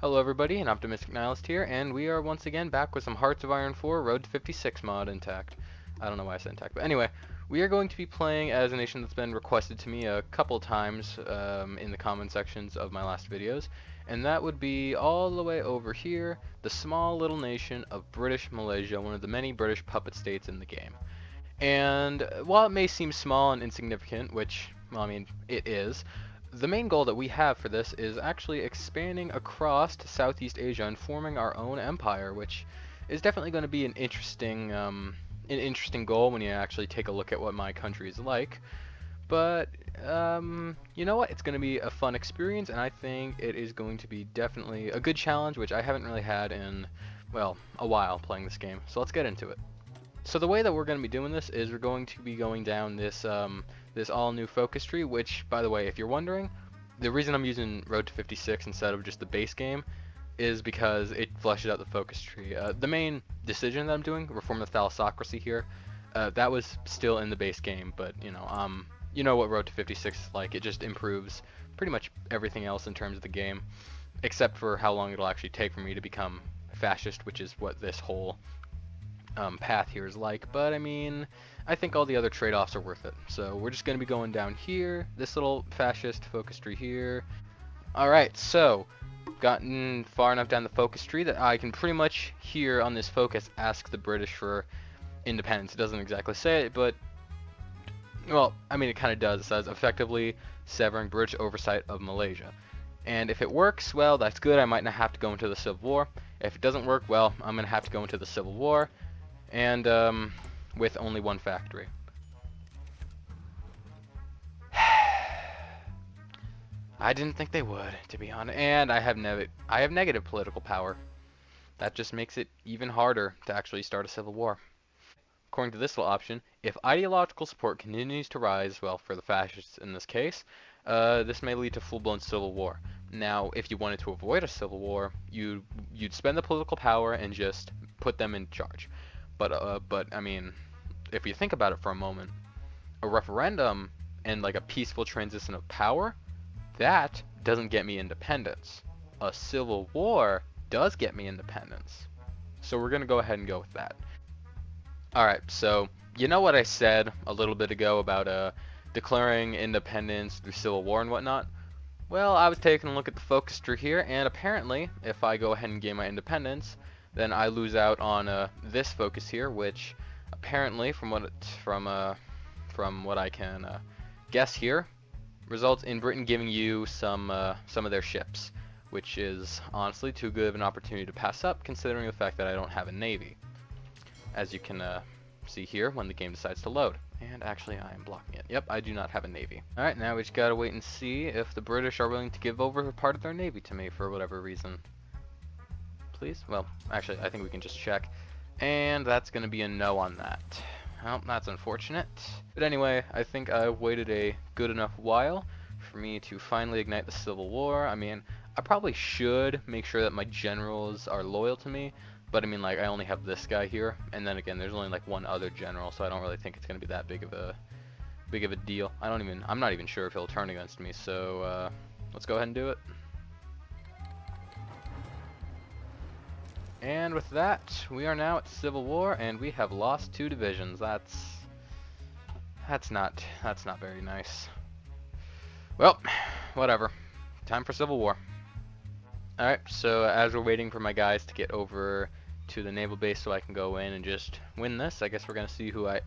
Hello everybody, an Optimistic Nihilist here, and we are once again back with some Hearts of Iron 4 Road to 56 mod intact. I don't know why I said intact, but anyway, we are going to be playing as a nation that's been requested to me a couple times in the comment sections of my last videos, and that would be all the way over here, the small little nation of British Malaysia, one of the many British puppet states in the game. And while it may seem small and insignificant, which, well, I mean, it is, the main goal that we have for this is actually expanding across to Southeast Asia and forming our own empire, which is definitely going to be an interesting goal when you actually take a look at what my country is like. But you know what? It's going to be a fun experience, and I think it is going to be definitely a good challenge, which I haven't really had in, well, a while playing this game. So let's get into it. So the way that we're going to be doing this is we're going to be going down this all-new focus tree, which, by the way, if you're wondering, the reason I'm using Road to 56 instead of just the base game is because it fleshes out the focus tree. The main decision that I'm doing, reform the thalassocracy here, that was still in the base game, but you know what Road to 56 is like. It just improves pretty much everything else in terms of the game, except for how long it'll actually take for me to become fascist, which is what this whole path here is like. But I mean, I think all the other trade-offs are worth it. So we're just going to be going down here, this little fascist focus tree here. Alright, so gotten far enough down the focus tree that I can pretty much here on this focus ask the British for independence. It doesn't exactly say it, but, well, I mean, it kind of does. It says effectively severing British oversight of Malaysia. And if it works, well, that's good. I might not have to go into the Civil War. If it doesn't work, well, I'm going to have to go into the Civil War, and with only one factory. I didn't think they would, to be honest. And I have negative political power. That just makes it even harder to actually start a civil war. According to this little option, if ideological support continues to rise, well, for the fascists in this case, this may lead to full-blown civil war. Now, if you wanted to avoid a civil war, you'd spend the political power and just put them in charge. But I mean, if you think about it for a moment, a referendum and like a peaceful transition of power, that doesn't get me independence. A civil war does get me independence. So we're gonna go ahead and go with that. Alright, so you know what I said a little bit ago about declaring independence through civil war and whatnot? Well, I was taking a look at the focus tree here, and apparently, if I go ahead and gain my independence, then I lose out on this focus here, which apparently, from what I can guess here, results in Britain giving you some of their ships, which is honestly too good of an opportunity to pass up, considering the fact that I don't have a navy, as you can see here when the game decides to load. And actually, I am blocking it. Yep, I do not have a navy. Alright, now we just gotta wait and see if the British are willing to give over part of their navy to me for whatever reason. Please? Well, actually, I think we can just check. And that's gonna be a no on that. Well, that's unfortunate. But anyway, I think I've waited a good enough while for me to finally ignite the Civil War. I mean, I probably should make sure that my generals are loyal to me. But I mean, like, I only have this guy here, and then again, there's only like one other general, so I don't really think it's gonna be that big of a deal. I'm not even sure if he'll turn against me. So let's go ahead and do it. And with that, we are now at Civil War, and we have lost 2 divisions. That's not very nice. Well, whatever. Time for Civil War. Alright, so as we're waiting for my guys to get over to the naval base so I can go in and just win this, I guess we're gonna see who I...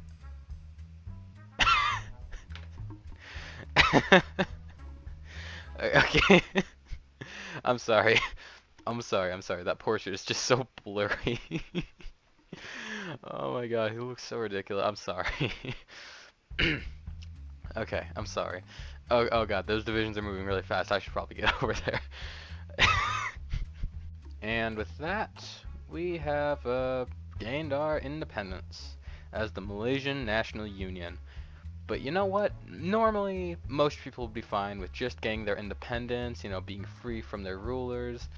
Okay. I'm sorry. I'm sorry. That portrait is just so blurry. Oh my god, he looks so ridiculous. I'm sorry. Okay, I'm sorry. Oh god, those divisions are moving really fast. I should probably get over there. And with that, we have gained our independence as the Malaysian National Union. But you know what? Normally, most people would be fine with just getting their independence, you know, being free from their rulers.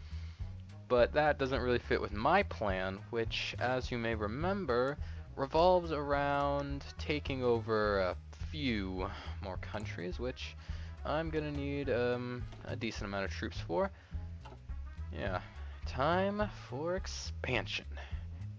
But that doesn't really fit with my plan, which, as you may remember, revolves around taking over a few more countries, which I'm gonna need a decent amount of troops for. Yeah, time for expansion.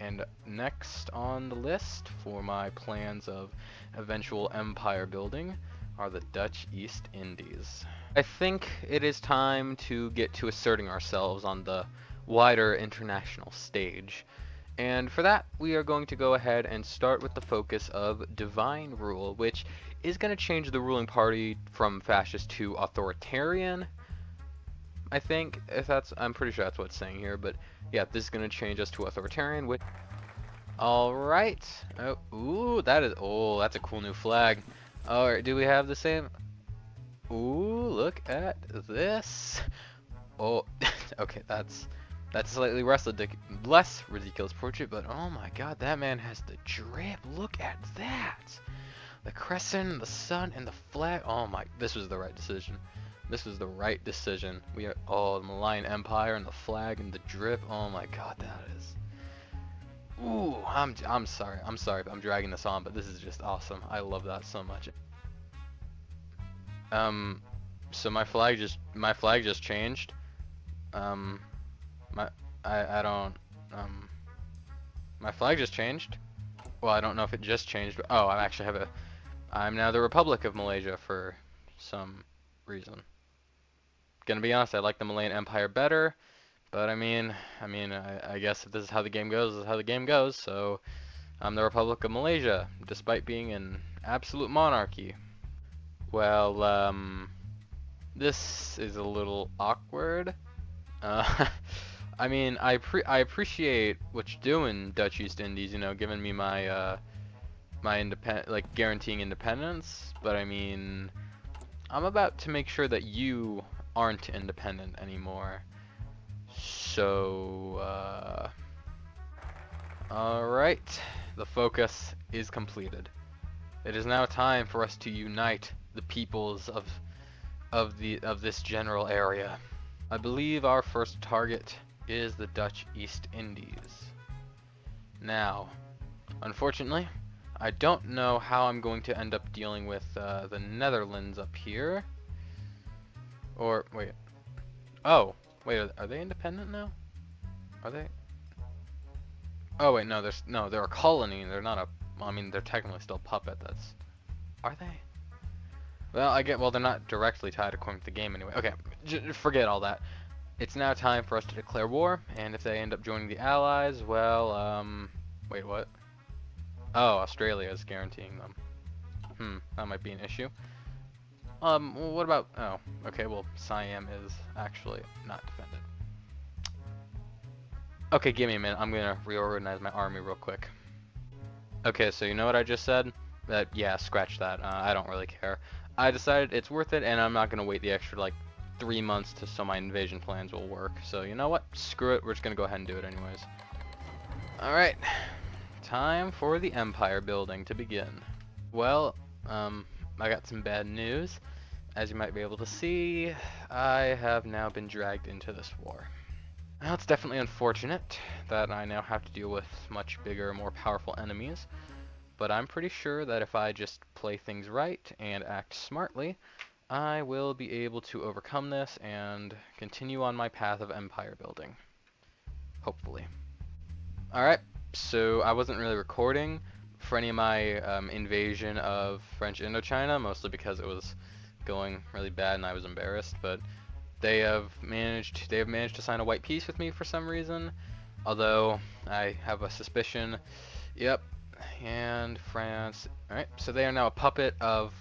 And next on the list for my plans of eventual empire building are the Dutch East Indies. I think it is time to get to asserting ourselves on the wider international stage. And for that, we are going to go ahead and start with the focus of divine rule, which is going to change the ruling party from fascist to authoritarian. I think if that's, I'm pretty sure that's what it's saying here, but yeah, this is going to change us to authoritarian. Which, all right. Oh, ooh, that's a cool new flag. All right, do we have the same? Ooh, look at this. Oh, okay, that's a slightly less ridiculous portrait, but oh my god, that man has the drip. Look at that. The crescent, the sun, and the flag. Oh my, this was the right decision. This was the right decision. We are, oh, the Malayan Empire and the flag and the drip. Oh my god, that is. Ooh, I'm sorry. I'm sorry if I'm dragging this on, but this is just awesome. I love that so much. So my flag just changed. Um, my I don't my flag just changed. Well, I don't know if it just changed, but oh, I'm now the Republic of Malaysia for some reason. Gonna be honest, I like the Malayan Empire better, but I guess if this is how the game goes, this is how the game goes. So I'm the Republic of Malaysia, despite being an absolute monarchy. Well, this is a little awkward. Uh, I appreciate what you're doing, Dutch East Indies. You know, giving me my independent, like guaranteeing independence. But I mean, I'm about to make sure that you aren't independent anymore. So, all right, the focus is completed. It is now time for us to unite the peoples of this general area. I believe our first target is the Dutch East Indies. Now, unfortunately, I don't know how I'm going to end up dealing with the Netherlands up here. Or, wait. Oh, wait, are they independent now? Are they? Oh, wait, no, they're a colony. They're not a, well, I mean, they're technically still a puppet. Are they? Well, they're not directly tied according to the game anyway. Okay, forget all that. It's now time for us to declare war, and if they end up joining the Allies, well, wait, what? Oh, Australia is guaranteeing them. That might be an issue. What about, oh, okay, well, Siam is actually not defended. Okay, give me a minute. I'm gonna reorganize my army real quick. Okay, so you know what I just said? Yeah, scratch that. I don't really care. I decided it's worth it, and I'm not gonna wait the extra, like, 3 months so my invasion plans will work. So you know what? Screw it. We're just gonna go ahead and do it anyways. Alright. Time for the empire building to begin. Well, I got some bad news. As you might be able to see, I have now been dragged into this war. Now, it's definitely unfortunate that I now have to deal with much bigger, more powerful enemies, but I'm pretty sure that if I just play things right and act smartly, I will be able to overcome this and continue on my path of empire building. Hopefully. Alright, so I wasn't really recording for any of my invasion of French Indochina, mostly because it was going really bad and I was embarrassed, but they have managed to sign a white peace with me for some reason, although I have a suspicion. Yep, and France. Alright, so they are now a puppet of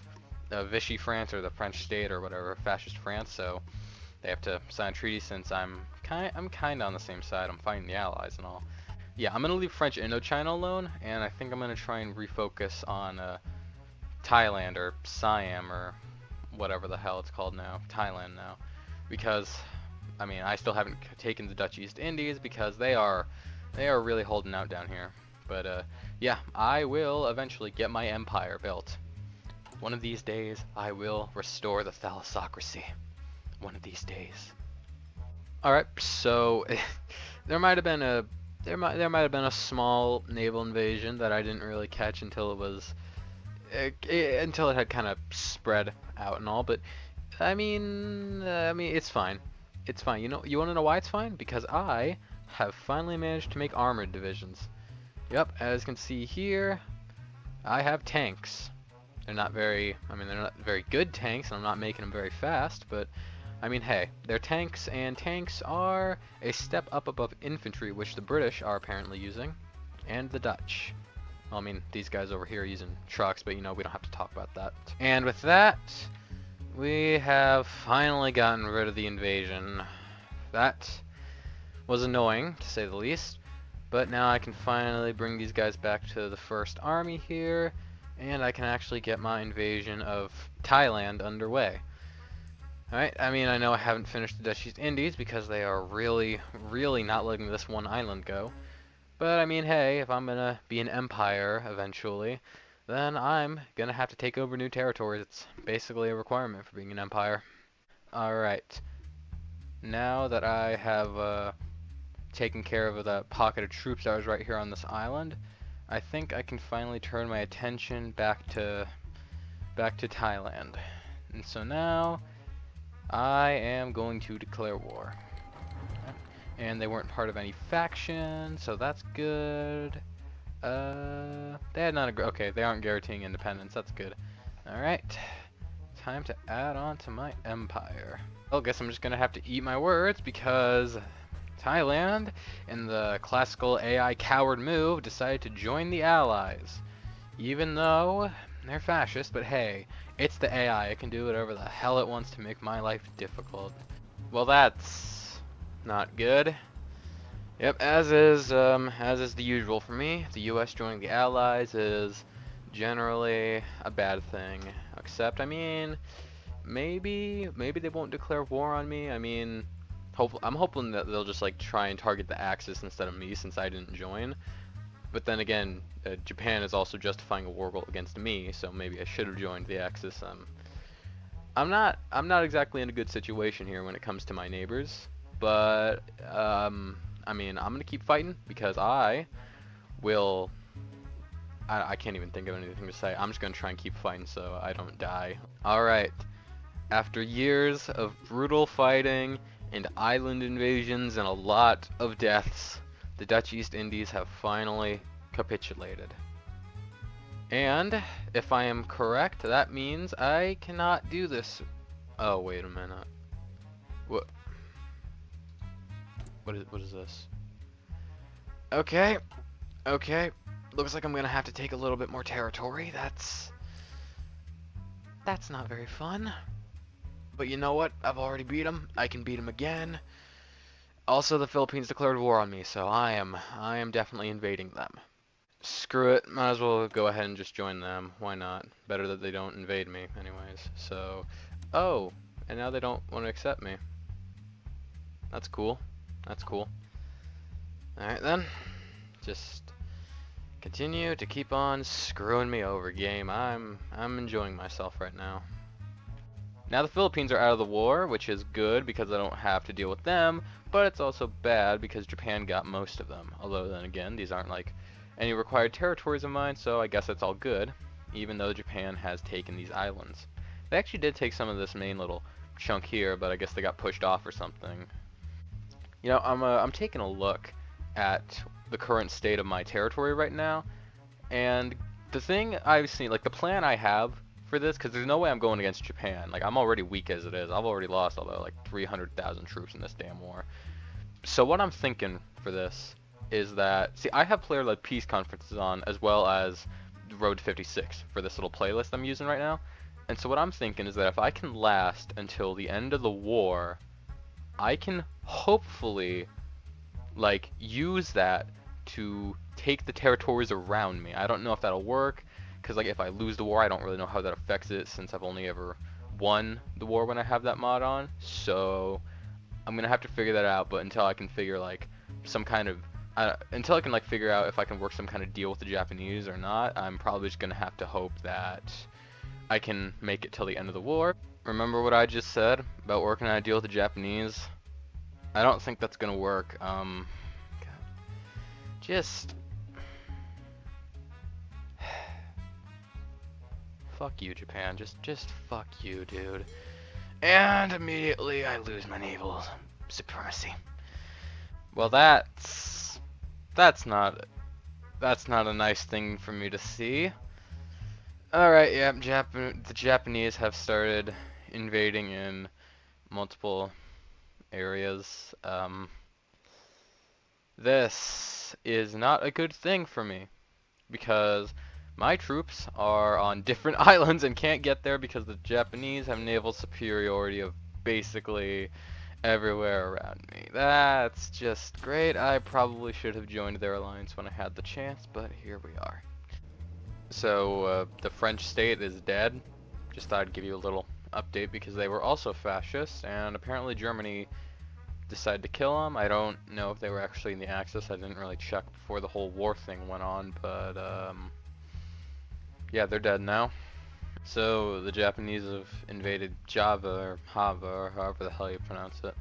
Vichy France, or the French state, or whatever, fascist France, so they have to sign a treaty since I'm kind of on the same side. I'm fighting the Allies and all. Yeah, I'm going to leave French Indochina alone, and I think I'm going to try and refocus on Thailand, or Siam, or whatever the hell it's called now. Thailand now. Because, I mean, I still haven't taken the Dutch East Indies, because they are really holding out down here. But, yeah, I will eventually get my empire built. One of these days, I will restore the thalassocracy. One of these days. Alright, so there might have been a small naval invasion that I didn't really catch until it had kind of spread out and all, but I mean it's fine. It's fine. You want to know why it's fine? Because I have finally managed to make armored divisions. Yep, as you can see here, I have tanks. They're not very, I mean, they're not very good tanks, and I'm not making them very fast, but, I mean, hey, they're tanks, and tanks are a step up above infantry, which the British are apparently using, and the Dutch. Well, I mean, these guys over here are using trucks, but, we don't have to talk about that. And with that, we have finally gotten rid of the invasion. That was annoying, to say the least. But now I can finally bring these guys back to the first army here, and I can actually get my invasion of Thailand underway. Alright, I mean, I know I haven't finished the Dutch East Indies because they are really, really not letting this one island go. But I mean, hey, if I'm gonna be an empire eventually, then I'm gonna have to take over new territories. It's basically a requirement for being an empire. Alright, now that I have taken care of that pocket of troops that was right here on this island, I think I can finally turn my attention back to Thailand. And so now I am going to declare war. And they weren't part of any faction, so that's good. They had not okay, they aren't guaranteeing independence. That's good. All right, time to add on to my empire. Well, I guess I'm just gonna have to eat my words because Thailand, in the classical AI coward move, decided to join the Allies. Even though they're fascist, but hey, it's the AI. It can do whatever the hell it wants to make my life difficult. Well, that's not good. Yep, as is the usual for me. The U.S. joining the Allies is generally a bad thing. Except, I mean, maybe they won't declare war on me. I mean, I'm hoping that they'll just like try and target the Axis instead of me since I didn't join. But then again, Japan is also justifying a war against me, so maybe I should have joined the Axis. I'm not exactly in a good situation here when it comes to my neighbors, but I mean, I'm gonna keep fighting because I can't even think of anything to say. I'm just gonna try and keep fighting so I don't die. All right. After years of brutal fighting and island invasions and a lot of deaths, the Dutch East Indies have finally capitulated. And, if I am correct, that means I cannot do this. Oh, wait a minute. What is this? Okay. Looks like I'm gonna have to take a little bit more territory. That's not very fun. But you know what? I've already beat him. I can beat him again. Also, the Philippines declared war on me, so I am definitely invading them. Screw it. Might as well go ahead and just join them. Why not? Better that they don't invade me, anyways. So, oh, and now they don't want to accept me. That's cool. Alright then. Just continue to keep on screwing me over, game. I'm enjoying myself right now. Now the Philippines are out of the war, which is good because I don't have to deal with them, but it's also bad because Japan got most of them. Although then again, these aren't like any required territories of mine, so I guess that's all good, even though Japan has taken these islands. They actually did take some of this main little chunk here, but I guess they got pushed off or something. You know, I'm taking a look at the current state of my territory right now, and the thing I've seen, like the plan I have for this, because there's no way I'm going against Japan. Like, I'm already weak as it is. I've already lost about like 300,000 troops in this damn war. So what I'm thinking for this is that, see, I have player-led peace conferences on as well as Road 56 for this little playlist I'm using right now. And so what I'm thinking is that if I can last until the end of the war, I can hopefully like use that to take the territories around me. I don't know if that'll work, because like if I lose the war, I don't really know how that affects it since I've only ever won the war when I have that mod on. So I'm gonna have to figure that out. But until I can figure like some kind of until I can like figure out if I can work some kind of deal with the Japanese or not, I'm probably just gonna have to hope that I can make it till the end of the war. Remember what I just said about working on a deal with the Japanese? I don't think that's gonna work. Just fuck you, Japan. Just fuck you, dude. And immediately I lose my naval supremacy. Well, that's not that's not a nice thing for me to see. All right, yeah, the Japanese have started invading in multiple areas. This is not a good thing for me because my troops are on different islands and can't get there because the Japanese have naval superiority of basically everywhere around me. That's just great. I probably should have joined their alliance when I had the chance, but here we are. So, the French state is dead. Just thought I'd give you a little update because they were also fascist, and apparently Germany decided to kill them. I don't know if they were actually in the Axis. I didn't really check before the whole war thing went on, but yeah, they're dead now. So the Japanese have invaded Java or Hava or however the hell you pronounce it,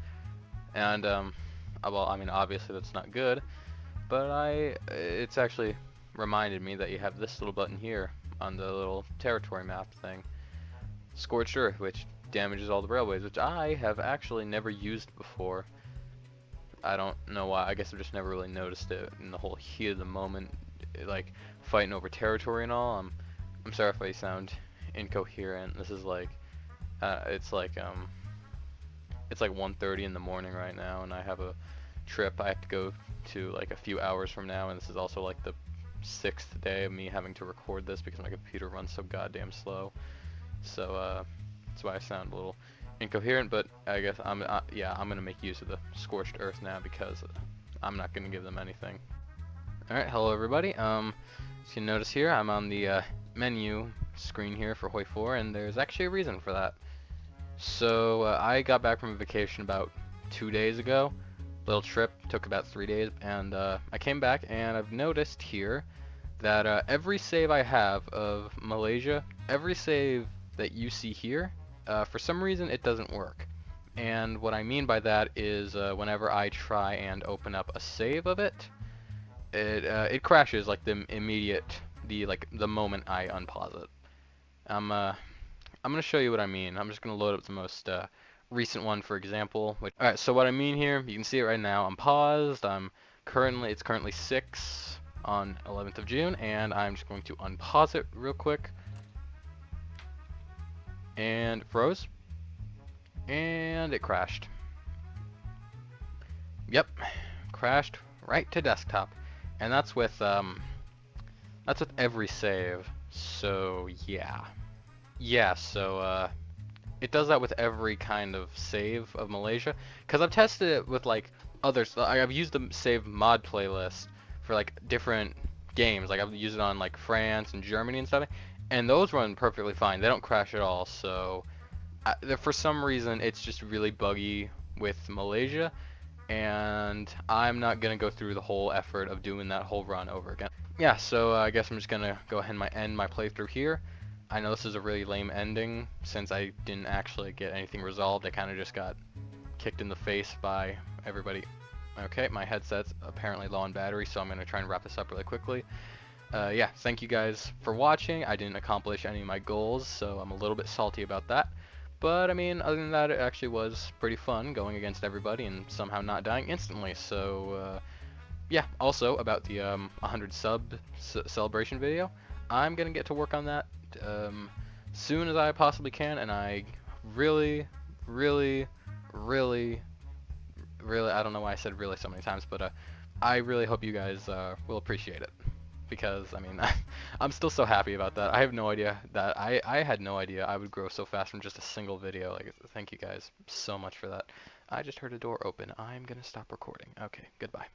and well, I mean obviously that's not good, but it's actually reminded me that you have this little button here on the little territory map thing, Scorched Earth, which damages all the railways, which I have actually never used before. I don't know why. I guess I've just never really noticed it in the whole heat of the moment, like fighting over territory and all. I'm sorry if I sound incoherent. This is like uh, it's like um it's like 1:30 in the morning right now, and I have a trip I have to go to like a few hours from now, and this is also like the sixth day of me having to record this because my computer runs so goddamn slow. So that's why I sound a little incoherent, but I guess yeah, I'm gonna make use of the scorched earth now because I'm not gonna give them anything. All right, hello everybody. As you can notice here, I'm on the menu screen here for Hoi 4, and there's actually a reason for that. So I got back from a vacation about 2 days ago. Little trip, took about 3 days, and I came back and I've noticed here that every save I have of Malaysia, every save that you see here, for some reason it doesn't work. And what I mean by that is whenever I try and open up a save of it, it crashes like the moment I unpause it. I'm gonna show you what I mean. I'm just gonna load up the most recent one, for example. All right, so what I mean here, you can see it right now. I'm paused. It's currently 6 on 11th of June, and I'm just going to unpause it real quick. And it froze, and it crashed. Yep, crashed right to desktop, and that's with every save. So yeah. So it does that with every kind of save of Malaysia. Because I've tested it with like others. I've used the save mod playlist for like different games. Like I've used it on like France and Germany and stuff, and those run perfectly fine. They don't crash at all. So for some reason, it's just really buggy with Malaysia, and I'm not gonna go through the whole effort of doing that whole run over again. Yeah, so I guess I'm just gonna go ahead and end my playthrough here. I know this is a really lame ending since I didn't actually get anything resolved. I kind of just got kicked in the face by everybody. Okay, my headset's apparently low on battery, so I'm gonna try and wrap this up really quickly. Yeah, thank you guys for watching. I didn't accomplish any of my goals, so I'm a little bit salty about that. But I mean, other than that, it actually was pretty fun going against everybody and somehow not dying instantly. So yeah, also about the 100 celebration video, I'm gonna get to work on that soon as I possibly can, and I really, really, really, really, I don't know why I said really so many times, but I really hope you guys will appreciate it. Because, I mean, I'm still so happy about that. I have no idea that, I had no idea I would grow so fast from just a single video. Like, thank you guys so much for that. I just heard a door open. I'm gonna stop recording. Okay, goodbye.